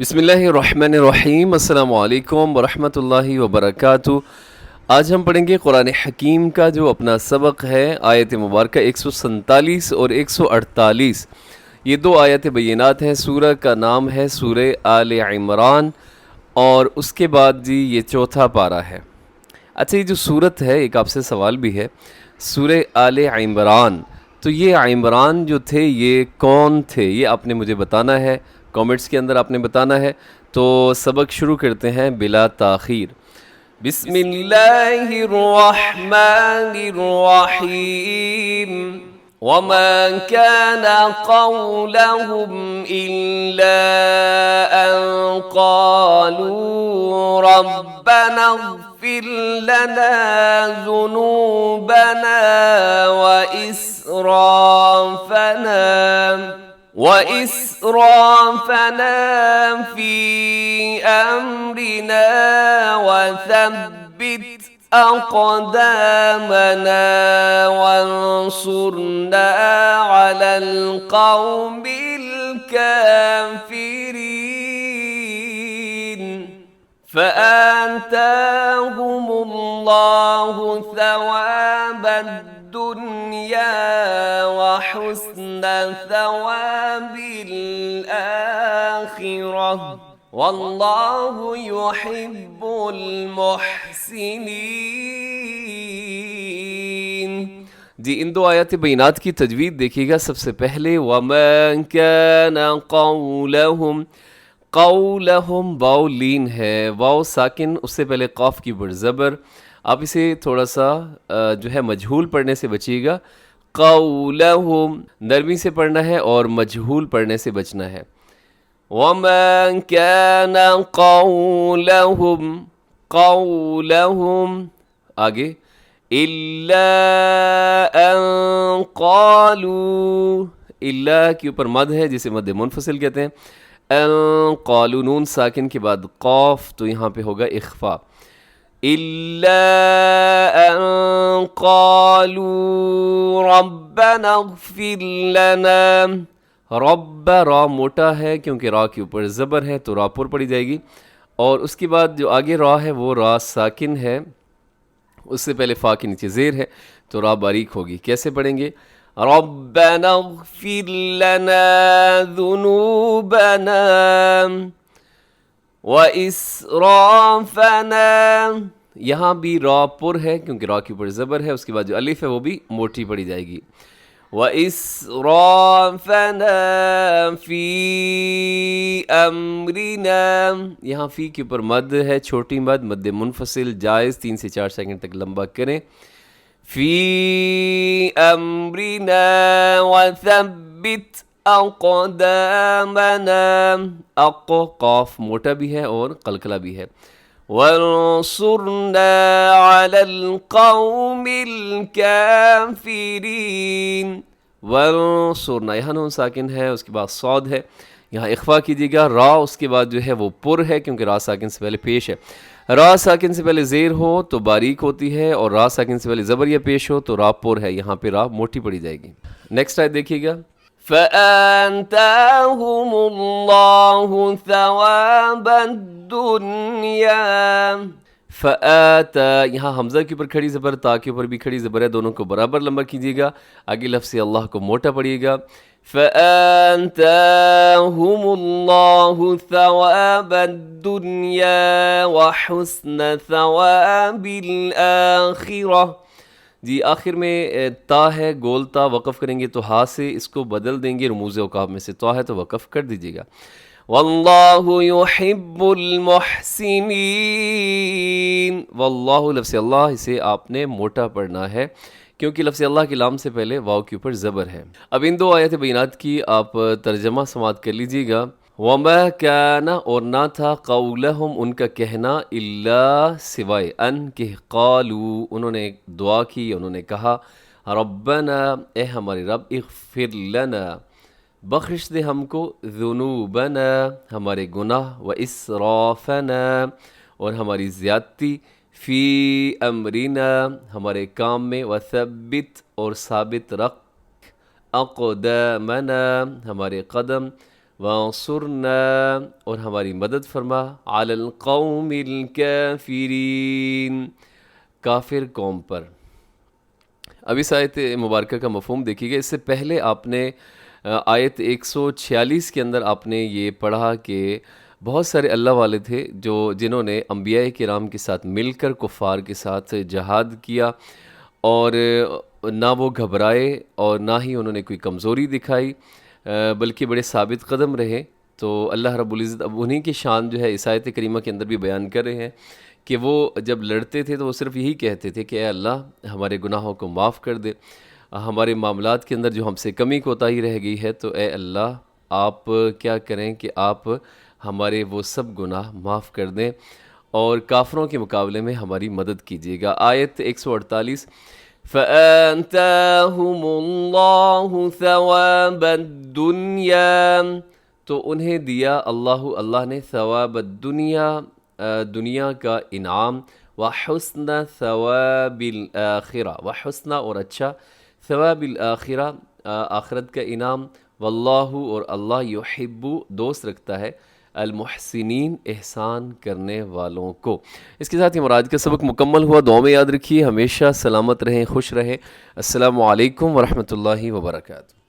بسم اللہ الرحمن الرحیم، السلام علیکم ورحمۃ اللہ وبرکاتہ۔ آج ہم پڑھیں گے قرآن حکیم کا جو اپنا سبق ہے، آیت مبارکہ 147 اور 148۔ یہ دو آیت بینات ہیں۔ سورہ کا نام ہے سورہ آل عمران، اور اس کے بعد جی یہ چوتھا پارہ ہے۔ اچھا، یہ جو سورت ہے، ایک آپ سے سوال بھی ہے، سورہ آل عمران، تو یہ عمران جو تھے یہ کون تھے؟ یہ آپ نے مجھے بتانا ہے، کامنٹس کے اندر آپ نے بتانا ہے۔ تو سبق شروع کرتے ہیں بلا تاخیر۔ بسم اللہ الرحمن الرحیم۔ وما كان قولهم إلا أن قالوا ربنا اغفر لنا ذنوبنا وإسرافنا في أمرنا وثبت أقدامنا وانصرنا على القوم الكافرين فآتاهم الله ثواب الدنيا وحسن ثواب الآخرة واللہ یحب المحسنین۔ جی ان دو آیات بینات کی تجوید دیکھیے گا۔ سب سے پہلے وَمَا كَانَ قَوْلَهُمْ، قَوْلَهُمْ واو لین ہے، واو ساکن، اس سے پہلے قاف کی بر زبر۔ آپ اسے تھوڑا سا جو ہے مجہول پڑھنے سے بچیے گا۔ قَوْلَهُمْ نرمی سے پڑھنا ہے اور مجہول پڑھنے سے بچنا ہے۔ وَمَا كَانَ قَوْلَهُمْ آگے إِلَّا أَن قَالُوا، إِلَّا کے اوپر مد ہے جسے مد منفصل کہتے ہیں۔ أَن قَالُوا نون ساکن کے بعد قاف، تو یہاں پہ ہوگا اخفا۔ إِلَّا أَن قَالُوا رَبَّنَا اغْفِرْ لَنَا، رب را موٹا ہے کیونکہ را کے اوپر زبر ہے تو را پر پڑی جائے گی، اور اس کے بعد جو آگے را ہے وہ را ساکن ہے، اس سے پہلے فا کے نیچے زیر ہے تو را باریک ہوگی۔ کیسے پڑھیں گے؟ ربنا اغفر لنا ذنوبنا واسرافنا، یہاں بھی را پر ہے کیونکہ را کے اوپر زبر ہے، اس کے بعد جو الف ہے وہ بھی موٹی پڑی جائے گی۔ وَإِسْرَافَنَا فِي أَمْرِنَا، یہاں فی کے اوپر مد ہے، چھوٹی مد، مد منفصل جائز، 3 سے 4 سیکنڈ تک لمبا کریں۔ فِي أَمْرِنَا وَثَبِّتْ أَقْدَامَنَا، قاف موٹا بھی ہے اور قلقلہ بھی ہے۔ وَانصُرْنَا عَلَى الْقَوْمِ الْكَافِرِينَ، وَانصُرْنَا یہاں نون ساکن ہے، اس کے بعد صاد ہے، یہاں اخفا کیجیے گا۔ را اس کے بعد جو ہے وہ پر ہے کیونکہ را ساکن سے پہلے پیش ہے۔ را ساکن سے پہلے زیر ہو تو باریک ہوتی ہے، اور را ساکن سے پہلے زبر یا پیش ہو تو را پر ہے، یہاں پہ را موٹی پڑی جائے گی۔ نیکسٹ آیت دیکھیے گا۔ فَآتَاهُمُ اللَّهُ ثَوَابَ الدُّنْيَا، فَآتَا یہاں حمزہ کے اوپر کھڑی زبر، تا کے اوپر بھی کھڑی زبر ہے، دونوں کو برابر لمبا کیجیے گا، آگے لفظ اللہ کو موٹا پڑھیے گا۔ فَآتَاهُمُ اللَّهُ ثَوَابَ الدُّنْيَا وَحُسْنَ ثَوَابِ الْآخِرَةِ، جی آخر میں تا ہے، گول تا، وقف کریں گے تو ہا سے اس کو بدل دیں گے، رموز اوقاف میں سے تا ہے تو وقف کر دیجیے گا۔ واللہ یحب المحسنین، واللہ لفظ اللہ اسے آپ نے موٹا پڑھنا ہے کیونکہ لفظ اللہ کے لام سے پہلے واو کے اوپر زبر ہے۔ اب ان دو آیت بینات کی آپ ترجمہ سماعت کر لیجیے گا۔ وما کان، اور نہ تھا، قولہم ان کا کہنا، الا سوائے ان کہ قالو انہوں نے دعا کی، انہوں نے کہا، ربنا اے ہمارے رب، اغفر لنا بخش دے ہم کو، ذنوبنا ہمارے گناہ، و اسرافنا اور ہماری زیادتی، فی امرنا ہمارے کام میں، وثبت اور ثابت رکھ، اقدامنا ہمارے قدم، وانصرنا اور ہماری مدد فرما علی القوم الکافرین کافر قوم پر۔ اب اس آیت مبارکہ کا مفہوم دیکھیے گا۔ اس سے پہلے آپ نے آیت 146 کے اندر آپ نے یہ پڑھا کہ بہت سارے اللہ والے تھے جنہوں نے انبیاء کرام کے ساتھ مل کر کفار کے ساتھ جہاد کیا، اور نہ وہ گھبرائے اور نہ ہی انہوں نے کوئی کمزوری دکھائی، بلکہ بڑے ثابت قدم رہے۔ تو اللہ رب العزت اب انہی کی شان جو ہے اس آیت کریمہ کے اندر بھی بیان کر رہے ہیں کہ وہ جب لڑتے تھے تو وہ صرف یہی کہتے تھے کہ اے اللہ ہمارے گناہوں کو معاف کر دے، ہمارے معاملات کے اندر جو ہم سے کمی کوتاہی رہ گئی ہے تو اے اللہ آپ کیا کریں کہ آپ ہمارے وہ سب گناہ معاف کر دیں اور کافروں کے مقابلے میں ہماری مدد کیجیے گا۔ آیت 148 فَآتَاهُمُ اللَّهُ ثَوَابَ الدُّنْيَا، تو انہیں دیا اللہ نے ثواب الدنیا، دنیا کا انعام، وحسن ثواب الآخرہ، وحسن اور اچھا، ثواب الآخرہ آخرت کا انعام، واللہ اور اللہ یحب دوست رکھتا ہے المحسنین احسان کرنے والوں کو۔ اس کے ساتھ ہی مراد کا سبق مکمل ہوا۔ دعا میں یاد رکھیے، ہمیشہ سلامت رہیں، خوش رہیں۔ السلام علیکم ورحمۃ اللہ وبرکاتہ۔